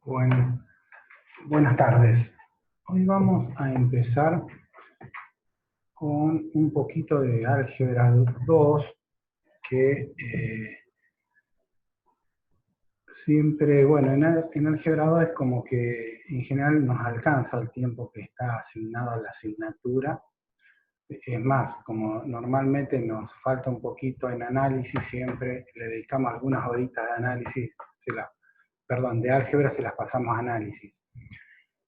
Bueno, buenas tardes. Hoy vamos a empezar con un poquito de álgebra 2, que siempre, bueno, en álgebra 2 es como que en general nos alcanza el tiempo que está asignado a la asignatura. Es más, como normalmente nos falta un poquito en análisis, siempre le dedicamos algunas horitas de análisis, de álgebra se las pasamos a análisis.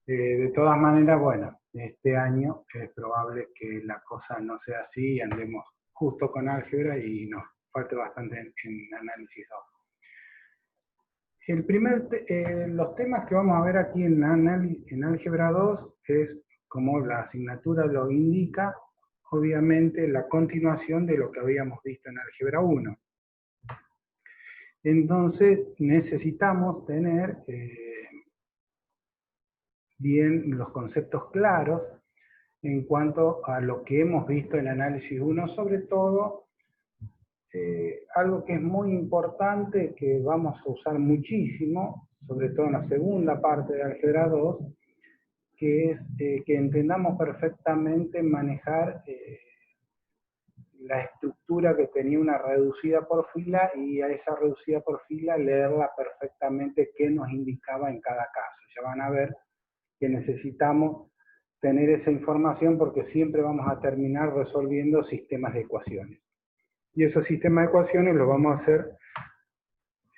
De todas maneras, bueno, este año es probable que la cosa no sea así y andemos justo con álgebra y nos falte bastante en análisis 2. Los temas que vamos a ver aquí en álgebra 2 es, como la asignatura lo indica, obviamente la continuación de lo que habíamos visto en álgebra 1. Entonces necesitamos tener bien los conceptos claros en cuanto a lo que hemos visto en análisis 1, sobre todo algo que es muy importante, que vamos a usar muchísimo, sobre todo en la segunda parte de álgebra 2, que es que entendamos perfectamente manejar la estructura que tenía una reducida por fila, y a esa reducida por fila leerla perfectamente qué nos indicaba en cada caso. Ya van a ver que necesitamos tener esa información porque siempre vamos a terminar resolviendo sistemas de ecuaciones. Y esos sistemas de ecuaciones los vamos a hacer,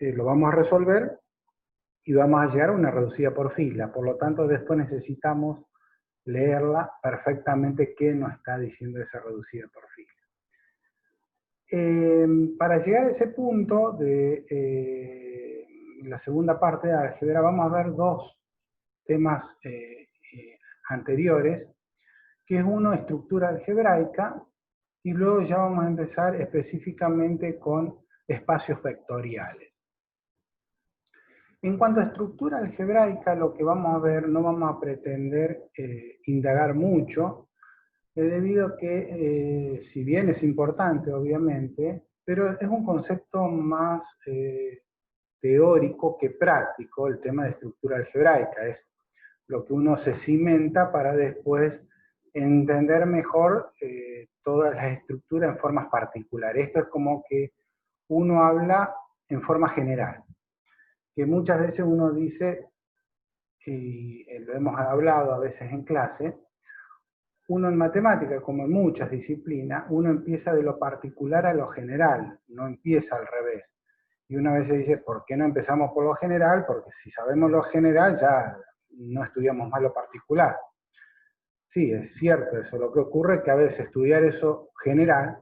lo vamos a resolver y vamos a llegar a una reducida por fila. Por lo tanto, después necesitamos leerla perfectamente qué nos está diciendo esa reducida por fila. Para llegar a ese punto de la segunda parte de álgebra, vamos a ver dos temas anteriores, que es uno, estructura algebraica, y luego ya vamos a empezar específicamente con espacios vectoriales. En cuanto a estructura algebraica, lo que vamos a ver, no vamos a pretender indagar mucho, debido a que, si bien es importante, obviamente, pero es un concepto más teórico que práctico. El tema de estructura algebraica es lo que uno se cimenta para después entender mejor todas las estructuras en formas particulares. Esto es como que uno habla en forma general, que muchas veces uno dice, y lo hemos hablado a veces en clase, uno en matemática, como en muchas disciplinas, uno empieza de lo particular a lo general, no empieza al revés. Y una vez se dice, ¿por qué no empezamos por lo general? Porque si sabemos lo general ya no estudiamos más lo particular. Sí, es cierto eso. Lo que ocurre es que a veces estudiar eso general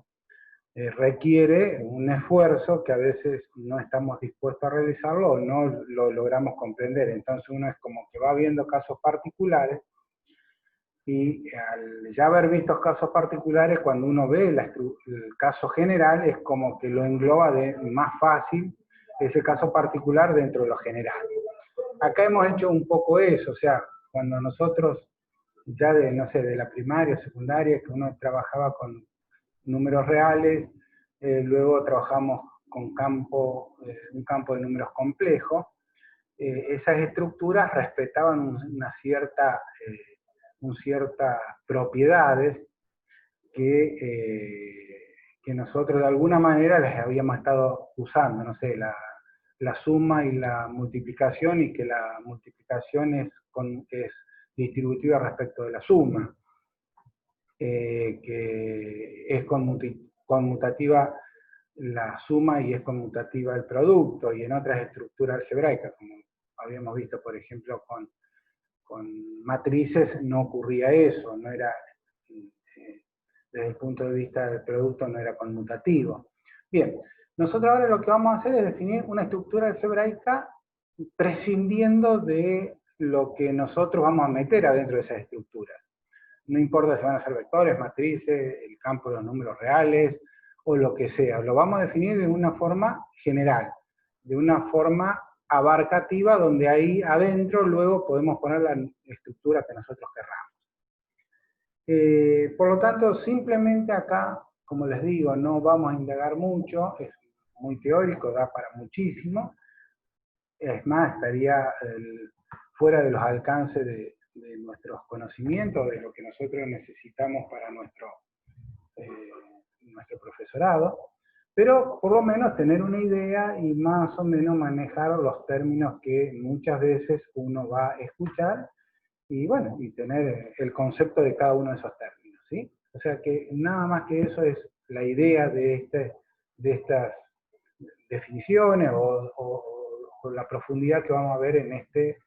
requiere un esfuerzo que a veces no estamos dispuestos a realizarlo o no lo logramos comprender. Entonces uno es como que va viendo casos particulares, y al ya haber visto casos particulares, cuando uno ve el caso general, es como que lo engloba de más fácil ese caso particular dentro de lo general. Acá hemos hecho un poco eso, o sea, cuando nosotros ya de, no sé, de la primaria, secundaria, que uno trabajaba con números reales, luego trabajamos con un campo de números complejos, esas estructuras respetaban ciertas propiedades que nosotros de alguna manera les habíamos estado usando, no sé, la suma y la multiplicación, y que la multiplicación es distributiva respecto de la suma, que es conmutativa la suma y es conmutativa el producto, y en otras estructuras algebraicas, como habíamos visto, por ejemplo, con matrices, no ocurría eso, no era, desde el punto de vista del producto, no era conmutativo. Bien, nosotros ahora lo que vamos a hacer es definir una estructura algebraica prescindiendo de lo que nosotros vamos a meter adentro de esas estructuras. No importa si van a ser vectores, matrices, el campo de los números reales, o lo que sea. Lo vamos a definir de una forma general, de una forma abarcativa, donde ahí adentro luego podemos poner la estructura que nosotros querramos. Por lo tanto, simplemente acá, como les digo, no vamos a indagar mucho, es muy teórico, da para muchísimo. es más, estaría fuera de los alcances de nuestros conocimientos, de lo que nosotros necesitamos para nuestro profesorado, pero por lo menos tener una idea y más o menos manejar los términos que muchas veces uno va a escuchar y bueno, y tener el concepto de cada uno de esos términos, ¿sí? O sea que nada más que eso es la idea de estas definiciones o la profundidad que vamos a ver en este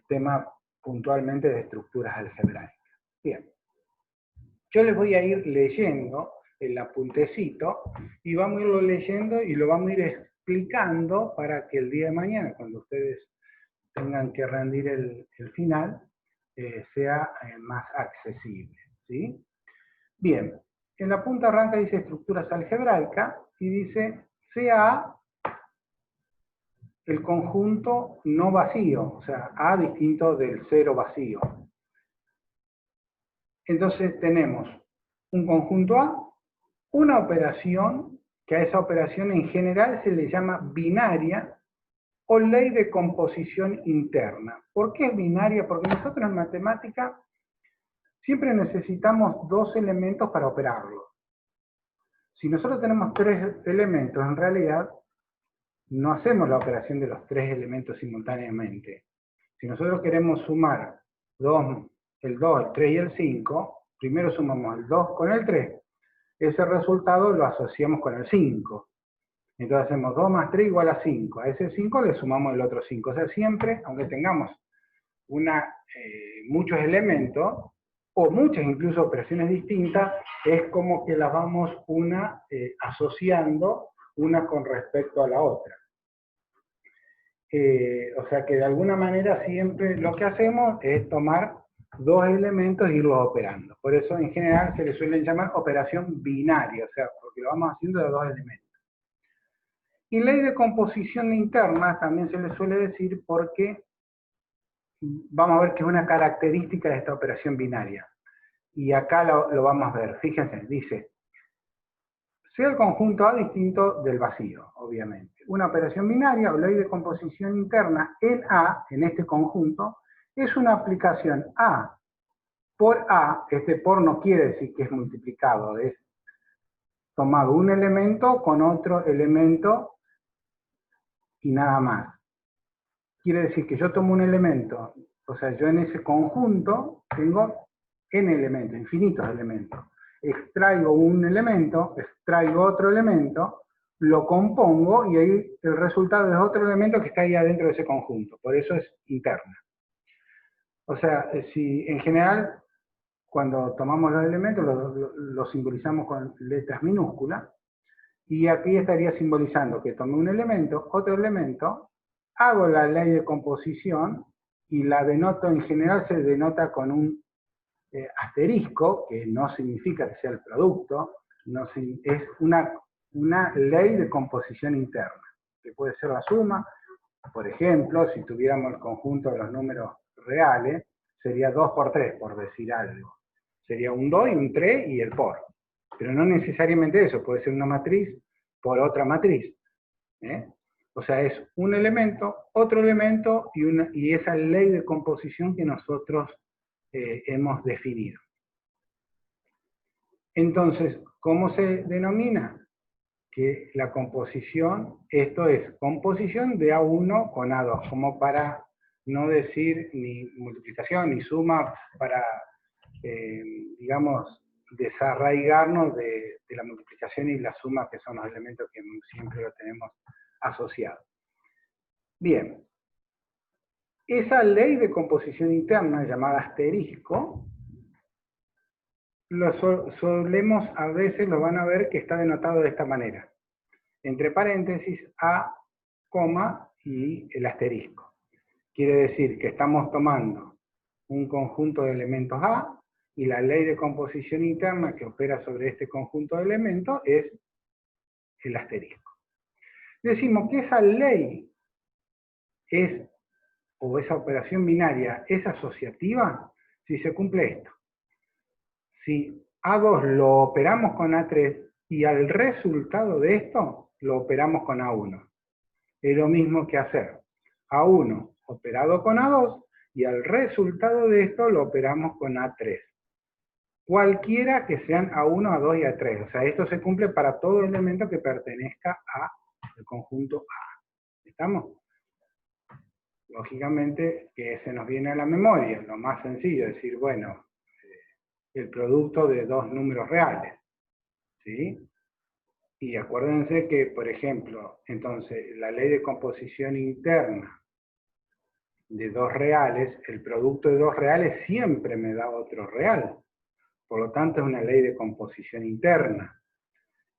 tema puntualmente de estructuras algebraicas. Bien, yo les voy a ir leyendo el apuntecito y vamos a irlo leyendo y lo vamos a ir explicando para que el día de mañana, cuando ustedes tengan que rendir el final, sea más accesible, ¿sí? Bien, en la punta arranca dice estructuras algebraicas y dice sea el conjunto no vacío, o sea, A distinto del cero vacío. Entonces tenemos un conjunto A, una operación, que a esa operación en general se le llama binaria o ley de composición interna. ¿Por qué es binaria? Porque nosotros en matemática siempre necesitamos dos elementos para operarlo. Si nosotros tenemos tres elementos, en realidad no hacemos la operación de los tres elementos simultáneamente. Si nosotros queremos sumar el 2, el 3 y el 5, primero sumamos el 2 con el 3. Ese resultado lo asociamos con el 5. Entonces hacemos 2 más 3 igual a 5. A ese 5 le sumamos el otro 5. O sea, siempre, aunque tengamos muchos elementos, o muchas incluso operaciones distintas, es como que las vamos asociando una con respecto a la otra. O sea que de alguna manera siempre lo que hacemos es tomar dos elementos e irlos operando. Por eso en general se le suele llamar operación binaria, o sea, porque lo vamos haciendo de dos elementos. Y ley de composición interna también se le suele decir porque vamos a ver que es una característica de esta operación binaria. Y acá lo vamos a ver. Fíjense, dice, sea el conjunto A distinto del vacío, obviamente. Una operación binaria o ley de composición interna en A, en este conjunto, es una aplicación A por A. Este por no quiere decir que es multiplicado, es tomado un elemento con otro elemento y nada más. Quiere decir que yo tomo un elemento, o sea, yo en ese conjunto tengo n elementos, infinitos elementos. Extraigo un elemento, extraigo otro elemento, lo compongo y ahí el resultado es otro elemento que está ahí adentro de ese conjunto. Por eso es interna. O sea, si en general, cuando tomamos los elementos, los simbolizamos con letras minúsculas, y aquí estaría simbolizando que tomé un elemento, otro elemento, hago la ley de composición y la denoto, en general se denota con un asterisco, que no significa que sea el producto, es una ley de composición interna, que puede ser la suma. Por ejemplo, si tuviéramos el conjunto de los números reales, sería 2 por 3, por decir algo. Sería un 2 y un 3 y el por. Pero no necesariamente eso, puede ser una matriz por otra matriz. O sea, es un elemento, otro elemento y esa ley de composición que nosotros hemos definido. Entonces, ¿cómo se denomina? Que la composición, esto es composición de A1 con A2, como para no decir ni multiplicación ni suma, para, digamos, desarraigarnos de la multiplicación y la suma, que son los elementos que siempre lo tenemos asociado. Bien, esa ley de composición interna, llamada asterisco, solemos, a veces lo van a ver que está denotado de esta manera. Entre paréntesis, A, coma, y el asterisco. Quiere decir que estamos tomando un conjunto de elementos A, y la ley de composición interna que opera sobre este conjunto de elementos es el asterisco. Decimos que esa ley o esa operación binaria es asociativa si se cumple esto. Si A2 lo operamos con A3 y al resultado de esto lo operamos con A1. Es lo mismo que hacer A1 operado con A2, y al resultado de esto lo operamos con A3. Cualquiera que sean A1, A2 y A3. O sea, esto se cumple para todo elemento que pertenezca al conjunto A. ¿Estamos? Lógicamente, que se nos viene a la memoria, lo más sencillo, es decir, bueno, el producto de dos números reales, ¿sí? Y acuérdense que, por ejemplo, entonces, la ley de composición interna de dos reales, el producto de dos reales siempre me da otro real. Por lo tanto, es una ley de composición interna.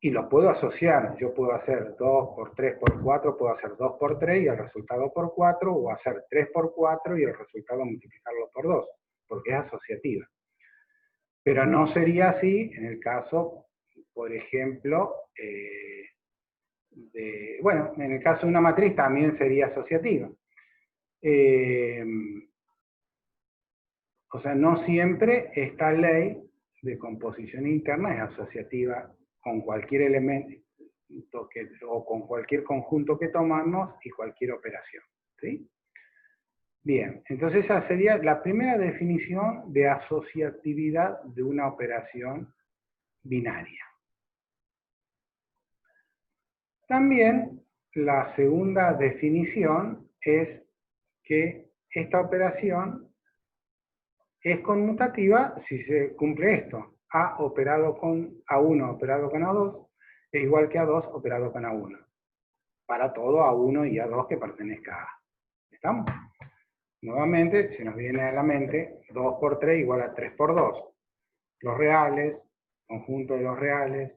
Y lo puedo asociar. Yo puedo hacer 2 por 3 por 4, puedo hacer 2 por 3 y el resultado por 4, o hacer 3 por 4 y el resultado multiplicarlo por 2, porque es asociativa. Pero no sería así en el caso, por ejemplo, bueno, en el caso de una matriz también sería asociativa. O sea, no siempre esta ley de composición interna es asociativa con cualquier elemento o con cualquier conjunto que tomamos y cualquier operación, ¿sí? Bien, entonces esa sería la primera definición de asociatividad de una operación binaria. También la segunda definición es que esta operación es conmutativa si se cumple esto. A operado con A1 operado con A2 es igual que A2 operado con A1. Para todo A1 y A2 que pertenezca a A. ¿Estamos? Nuevamente se nos viene a la mente 2 por 3 igual a 3 por 2. Los reales, conjunto de los reales,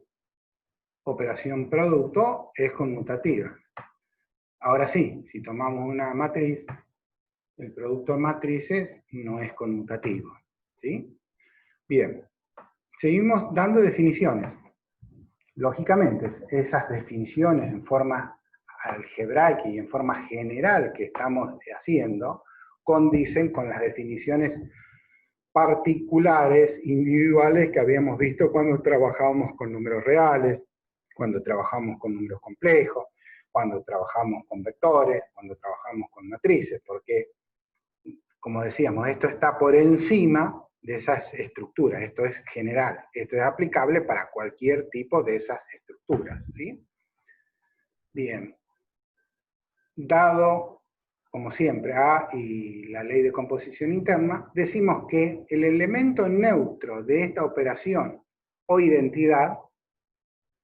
operación producto es conmutativa. Ahora sí, si tomamos una matriz, el producto de matrices no es conmutativo, ¿sí? Bien, seguimos dando definiciones. Lógicamente, esas definiciones en forma algebraica y en forma general que estamos haciendo, condicen con las definiciones particulares, individuales que habíamos visto cuando trabajábamos con números reales, cuando trabajamos con números complejos, cuando trabajamos con vectores, cuando trabajamos con matrices, porque, como decíamos, esto está por encima de esas estructuras, esto es general, esto es aplicable para cualquier tipo de esas estructuras, ¿sí? Bien, dado, como siempre, A y la ley de composición interna, decimos que el elemento neutro de esta operación o identidad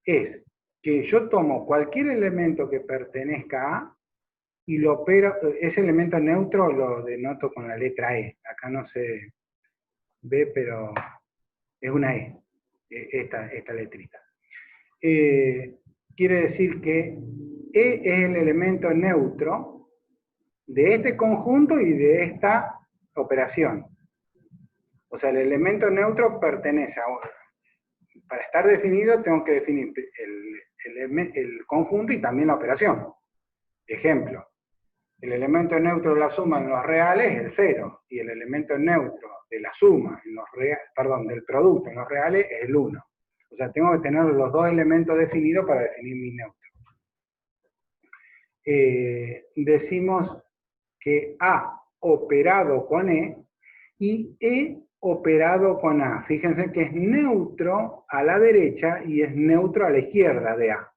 es que yo tomo cualquier elemento que pertenezca a y lo opero, ese elemento neutro lo denoto con la letra E, acá no se ve, pero es una E, esta letrita. Quiere decir que E es el elemento neutro de este conjunto y de esta operación. O sea, el elemento neutro pertenece a... Para estar definido tengo que definir el conjunto y también la operación. Ejemplo, el elemento neutro de la suma en los reales es el 0, y el elemento neutro de la suma, en los del producto en los reales es el 1. O sea, tengo que tener los dos elementos definidos para definir mi neutro. Decimos que A operado con E y E operado con A. Fíjense que es neutro a la derecha y es neutro a la izquierda de A.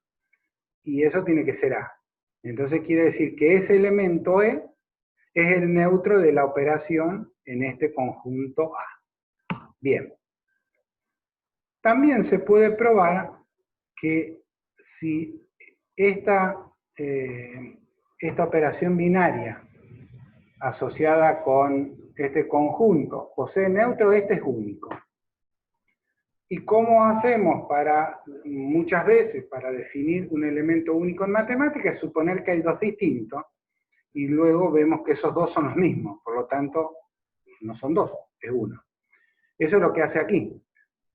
Y eso tiene que ser A. Entonces quiere decir que ese elemento E es el neutro de la operación en este conjunto A. Bien. También se puede probar que si esta operación binaria asociada con este conjunto posee neutro, este es único. ¿Y cómo hacemos muchas veces, para definir un elemento único en matemáticas? Es suponer que hay dos distintos, y luego vemos que esos dos son los mismos, por lo tanto, no son dos, es uno. Eso es lo que hace aquí.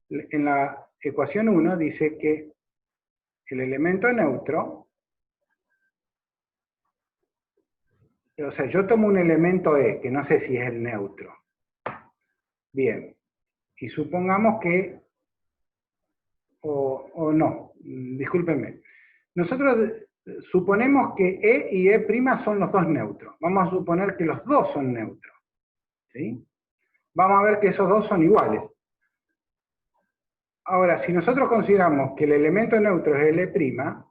En la ecuación 1 dice que el elemento neutro, o sea, yo tomo un elemento E, que no sé si es el neutro. Bien, y supongamos que, o no, discúlpenme, nosotros Suponemos que E y E' son los dos neutros. Vamos a suponer que los dos son neutros. ¿Sí? Vamos a ver que esos dos son iguales. Ahora, si nosotros consideramos que el elemento neutro es L',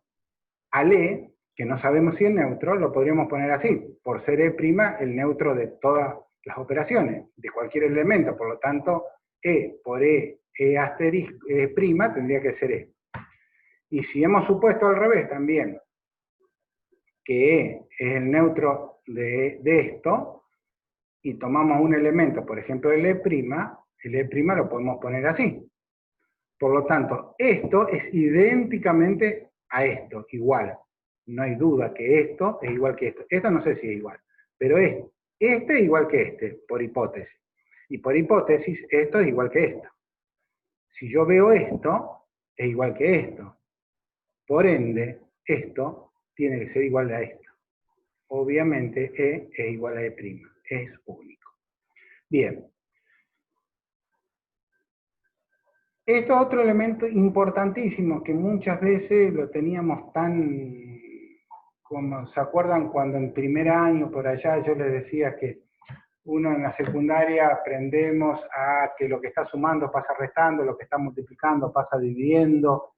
al E, que no sabemos si es neutro, lo podríamos poner así, por ser E', el neutro de todas las operaciones, de cualquier elemento, por lo tanto, E por E asterisco, E' tendría que ser E. Y si hemos supuesto al revés también, que E es el neutro de esto, y tomamos un elemento, por ejemplo el E' lo podemos poner así. Por lo tanto, esto es idénticamente a esto, igual. No hay duda que esto es igual que esto. Esto no sé si es igual, pero este es igual que este, por hipótesis. Y por hipótesis, esto es igual que esto. Si yo veo esto, es igual que esto. Por ende, esto tiene que ser igual a esto. Obviamente, E es igual a E'. Es único. Bien. Esto es otro elemento importantísimo que muchas veces lo teníamos tan, como se acuerdan cuando en primer año por allá yo les decía que uno en la secundaria aprendemos a que lo que está sumando pasa restando, lo que está multiplicando pasa dividiendo,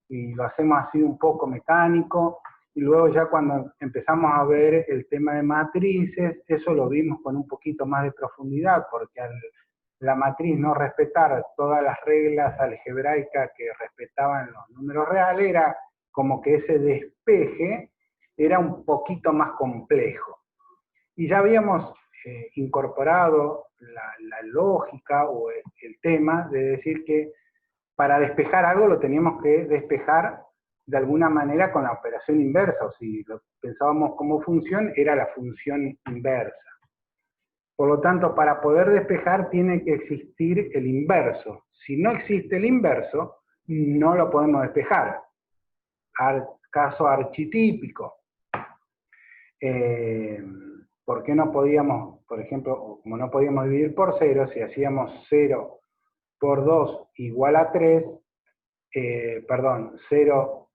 y lo hacemos así un poco mecánico, y luego ya cuando empezamos a ver el tema de matrices, eso lo vimos con un poquito más de profundidad, porque la matriz no respetar todas las reglas algebraicas que respetaban los números reales, era como que ese despeje era un poquito más complejo. Y ya habíamos incorporado la lógica o el tema de decir que para despejar algo lo teníamos que despejar de alguna manera con la operación inversa, o si lo pensábamos como función, era la función inversa. Por lo tanto, para poder despejar tiene que existir el inverso. Si no existe el inverso, no lo podemos despejar. Caso architípico. ¿Por qué no podíamos, por ejemplo, como no podíamos dividir por 0, si hacíamos 0 por 2 igual a 3, 0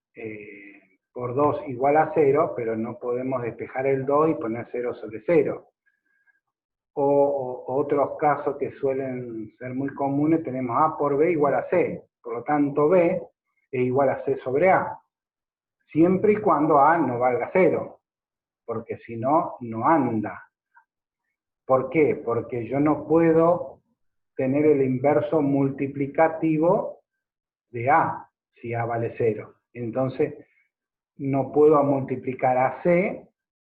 por 2 igual a 0, pero no podemos despejar el 2 y poner 0 sobre 0. O otros casos que suelen ser muy comunes, tenemos A por B igual a C. Por lo tanto, B es igual a C sobre A. Siempre y cuando A no valga 0. Porque si no, no anda. ¿Por qué? Porque yo no puedo tener el inverso multiplicativo de A, si A vale 0. Entonces, no puedo multiplicar a C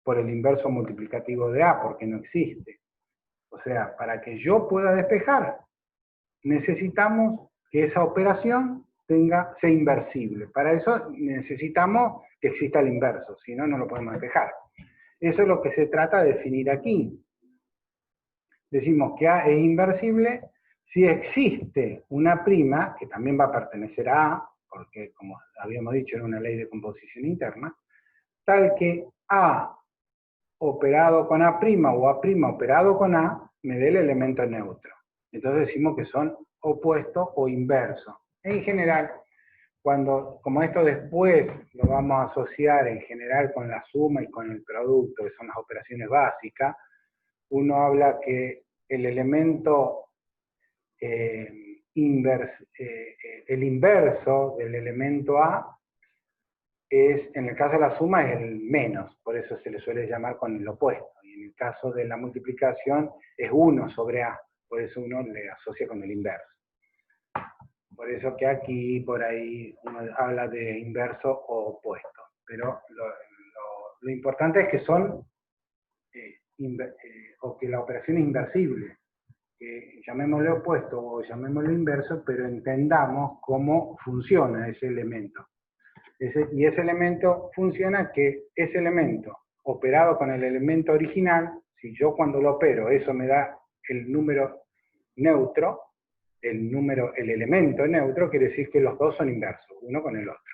por el inverso multiplicativo de A, porque no existe. O sea, para que yo pueda despejar, necesitamos que esa operación sea inversible. Para eso necesitamos que exista el inverso, si no, no lo podemos despejar. Eso es lo que se trata de definir aquí. Decimos que A es inversible si existe una prima, que también va a pertenecer a A, porque como habíamos dicho era una ley de composición interna, tal que A operado con A' o A' operado con A me dé el elemento neutro. Entonces decimos que son opuestos o inversos. En general, como esto después lo vamos a asociar en general con la suma y con el producto, que son las operaciones básicas, uno habla que el elemento el inverso del elemento A en el caso de la suma es el menos, por eso se le suele llamar con el opuesto. Y en el caso de la multiplicación es 1 sobre A, por eso uno le asocia con el inverso. Por eso que aquí, por ahí, uno habla de inverso o opuesto. Pero lo importante es que son, o que la operación es inversible. Que llamémosle opuesto o llamémosle inverso, pero entendamos cómo funciona ese elemento. Y ese elemento funciona que ese elemento operado con el elemento original, si yo cuando lo opero eso me da el número neutro, el elemento neutro, quiere decir que los dos son inversos, uno con el otro.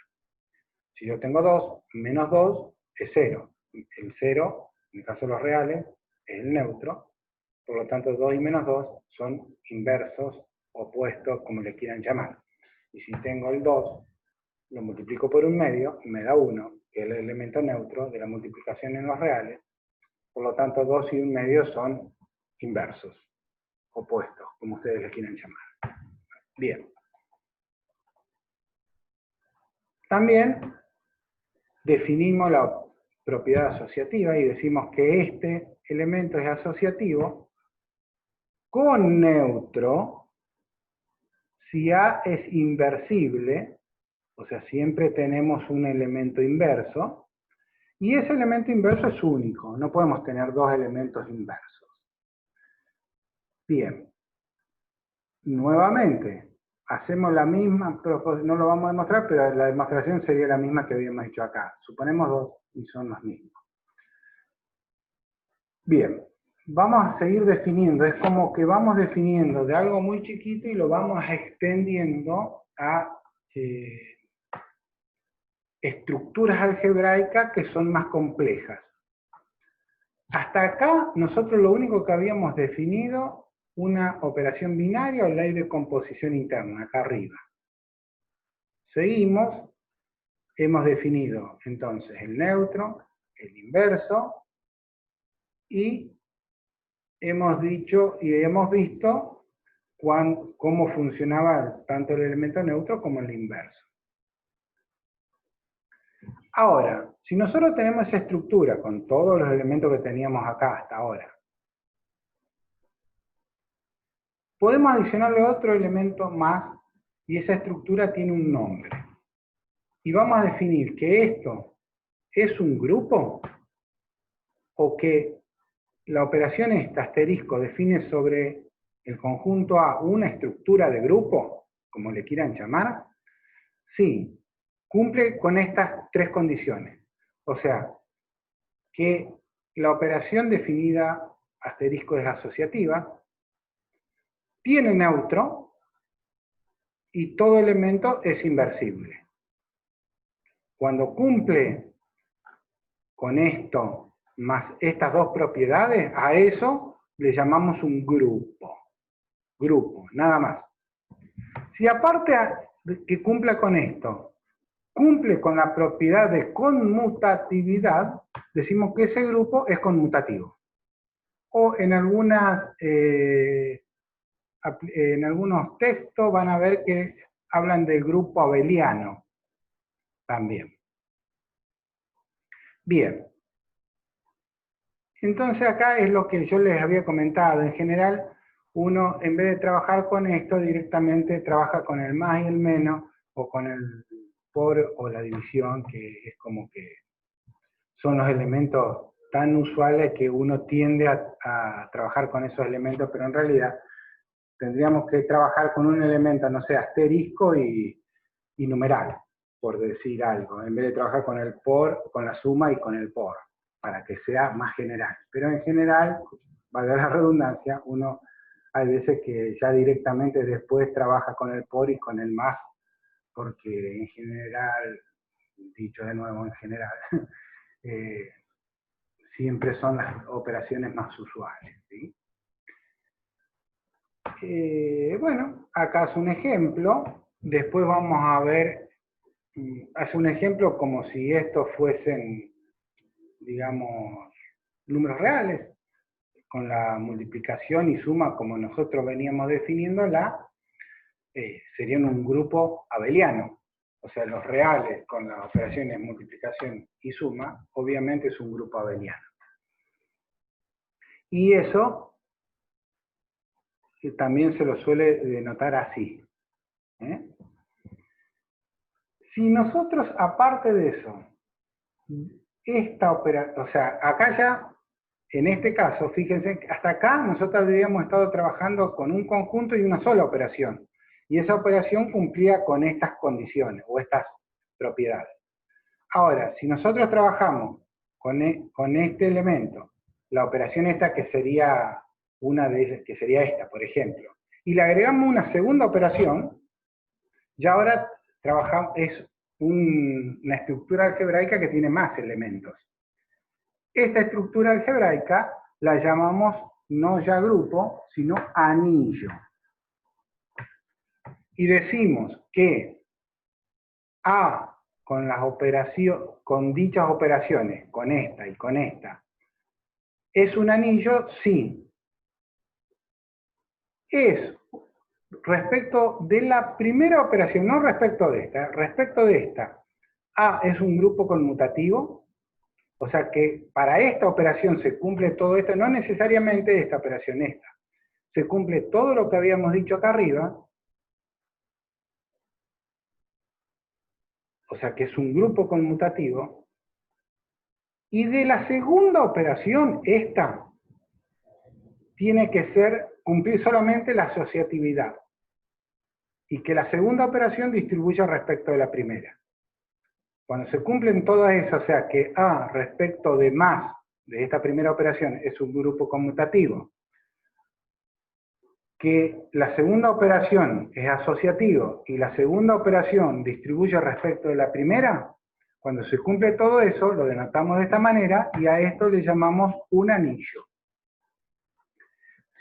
Si yo tengo 2, menos 2 es 0. El 0, en el caso de los reales, es el neutro. Por lo tanto, 2 y menos 2 son inversos, opuestos, como le quieran llamar. Y si tengo el 2, lo multiplico por un medio, me da 1. que es el elemento neutro de la multiplicación en los reales. Por lo tanto, 2 y 1/2 son inversos, opuestos, como ustedes les quieran llamar. Bien. También definimos la propiedad asociativa y decimos que este elemento es asociativo con neutro si A es inversible, o sea, siempre tenemos un elemento inverso, y ese elemento inverso es único, no podemos tener dos elementos inversos. Bien, nuevamente, hacemos la misma, no lo vamos a demostrar, pero la demostración sería la misma que habíamos hecho acá. Suponemos dos y son los mismos. Bien, vamos a seguir definiendo, es como que vamos definiendo de algo muy chiquito y lo vamos extendiendo a estructuras algebraicas que son más complejas. Hasta acá nosotros lo único que habíamos definido, una operación binaria o ley de composición interna, acá arriba. Seguimos, hemos definido entonces el neutro, el inverso, y hemos dicho y hemos visto cómo funcionaba tanto el elemento neutro como el inverso. Ahora, si nosotros tenemos esa estructura con todos los elementos que teníamos acá hasta ahora, podemos adicionarle otro elemento más y esa estructura tiene un nombre. Y vamos a definir que esto es un grupo o que la operación asterisco define sobre el conjunto A una estructura de grupo, como le quieran llamar. Sí, cumple con estas tres condiciones. O sea, que la operación definida asterisco es asociativa, tiene neutro y todo elemento es inversible. Cuando cumple con esto más estas dos propiedades, a eso le llamamos un grupo. Grupo, nada más. Si aparte que cumpla con esto, cumple con la propiedad de conmutatividad, decimos que ese grupo es conmutativo. O en algunos textos van a ver que hablan del grupo abeliano también. Bien. Entonces acá es lo que yo les había comentado. En general, uno en vez de trabajar con esto, directamente trabaja con el más y el menos, o con el por o la división, que es como que son los elementos tan usuales que uno tiende a trabajar con esos elementos, pero en realidad tendríamos que trabajar con un elemento, no sé, asterisco y numeral, por decir algo, en vez de trabajar con el por, con la suma y con el por, para que sea más general. Pero en general, valga la redundancia, uno hay veces que ya directamente después trabaja con el por y con el más, porque en general, dicho de nuevo en general, siempre son las operaciones más usuales, ¿sí? Bueno, acá es un ejemplo, después vamos a ver, hace un ejemplo como si estos fuesen, digamos, números reales, con la multiplicación y suma como nosotros veníamos definiéndola, serían un grupo abeliano. O sea, los reales con las operaciones multiplicación y suma, obviamente es un grupo abeliano. Y eso también se lo suele denotar así. Si nosotros, aparte de eso, esta operación, o sea, acá ya, en este caso, fíjense, hasta acá nosotros habíamos estado trabajando con un conjunto y una sola operación. Y esa operación cumplía con estas condiciones, o estas propiedades. Ahora, si nosotros trabajamos con este elemento, la operación esta que sería una de ellas, que sería esta, por ejemplo, y le agregamos una segunda operación, ya ahora trabajamos, es una estructura algebraica que tiene más elementos. Esta estructura algebraica la llamamos no ya grupo, sino anillo. Y decimos que A con las operaciones, con dichas operaciones, con esta y con esta, ¿es un anillo? Sí. Es respecto de la primera operación, no respecto de esta, respecto de esta. A es un grupo conmutativo, o sea que para esta operación se cumple todo esto, no necesariamente esta operación, esta. Se cumple todo lo que habíamos dicho acá arriba, o sea que es un grupo conmutativo, y de la segunda operación, esta, tiene que cumplir solamente la asociatividad, y que la segunda operación distribuya respecto de la primera. Cuando se cumplen todas esas, o sea que A respecto de más de esta primera operación es un grupo conmutativo, que la segunda operación es asociativo y la segunda operación distribuye respecto de la primera, cuando se cumple todo eso, lo denotamos de esta manera y a esto le llamamos un anillo.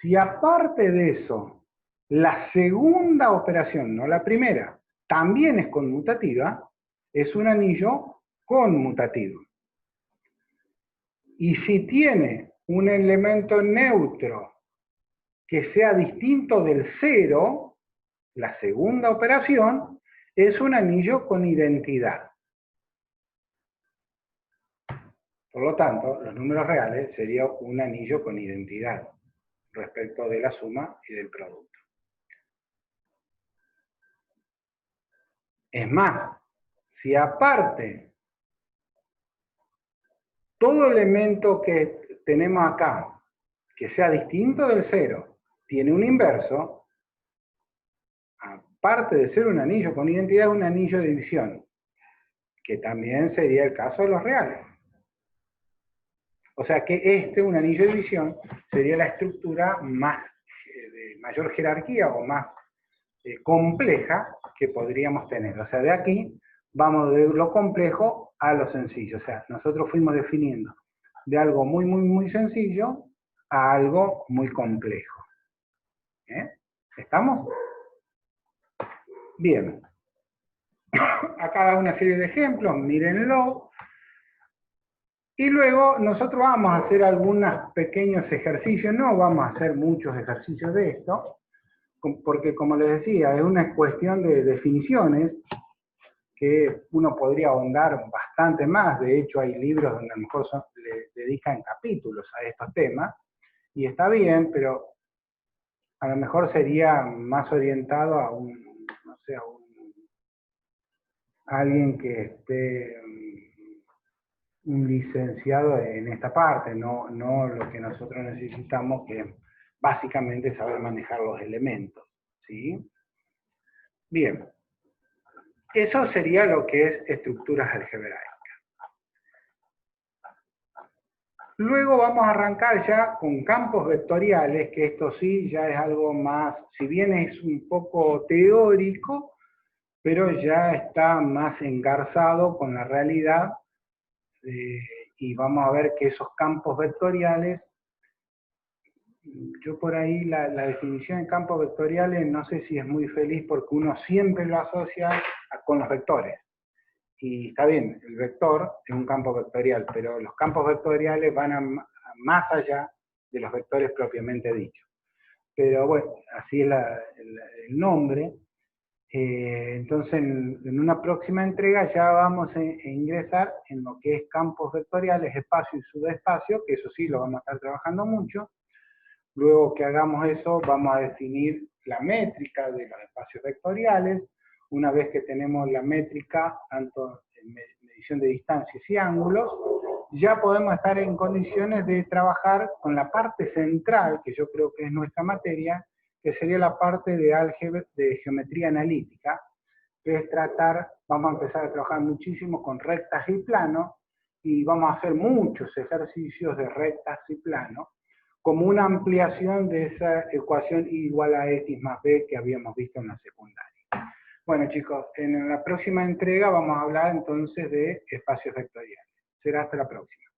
Si aparte de eso, la segunda operación, no la primera, también es conmutativa, es un anillo conmutativo. Y si tiene un elemento neutro que sea distinto del cero, la segunda operación es un anillo con identidad. Por lo tanto, los números reales sería un anillo con identidad respecto de la suma y del producto. Es más, si aparte todo elemento que tenemos acá, que sea distinto del cero, tiene un inverso, aparte de ser un anillo con identidad, es un anillo de división, que también sería el caso de los reales. O sea que un anillo de división, sería la estructura de mayor jerarquía o más compleja que podríamos tener. O sea, de aquí vamos de lo complejo a lo sencillo. O sea, nosotros fuimos definiendo de algo muy, muy, muy sencillo a algo muy complejo. ¿Estamos? Bien. Acá una serie de ejemplos, mírenlo. Y luego nosotros vamos a hacer algunos pequeños ejercicios, no vamos a hacer muchos ejercicios de esto, porque como les decía, es una cuestión de definiciones que uno podría ahondar bastante más. De hecho hay libros donde a lo mejor le dedican capítulos a estos temas, y está bien, pero a lo mejor sería más orientado a alguien que esté un licenciado en esta parte, no lo que nosotros necesitamos, que es básicamente saber manejar los elementos, ¿sí? Bien, eso sería lo que es estructuras algebraicas. Luego vamos a arrancar ya con campos vectoriales, que esto sí ya es algo más, si bien es un poco teórico, pero ya está más engarzado con la realidad, y vamos a ver que esos campos vectoriales, yo por ahí la definición de campos vectoriales no sé si es muy feliz, porque uno siempre lo asocia con los vectores. Y está bien, el vector es un campo vectorial, pero los campos vectoriales van a más allá de los vectores propiamente dichos. Pero bueno, así es el nombre. Entonces, en una próxima entrega ya vamos a ingresar en lo que es campos vectoriales, espacio y subespacio, que eso sí lo vamos a estar trabajando mucho. Luego que hagamos eso, vamos a definir la métrica de los espacios vectoriales. Una vez que tenemos la métrica, tanto en medición de distancias y ángulos, ya podemos estar en condiciones de trabajar con la parte central, que yo creo que es nuestra materia, que sería la parte de álgebra, de geometría analítica, que es vamos a empezar a trabajar muchísimo con rectas y planos, y vamos a hacer muchos ejercicios de rectas y planos, como una ampliación de esa ecuación I igual a X más B que habíamos visto en la secundaria. Bueno chicos, en la próxima entrega vamos a hablar entonces de espacios vectoriales. Será hasta la próxima.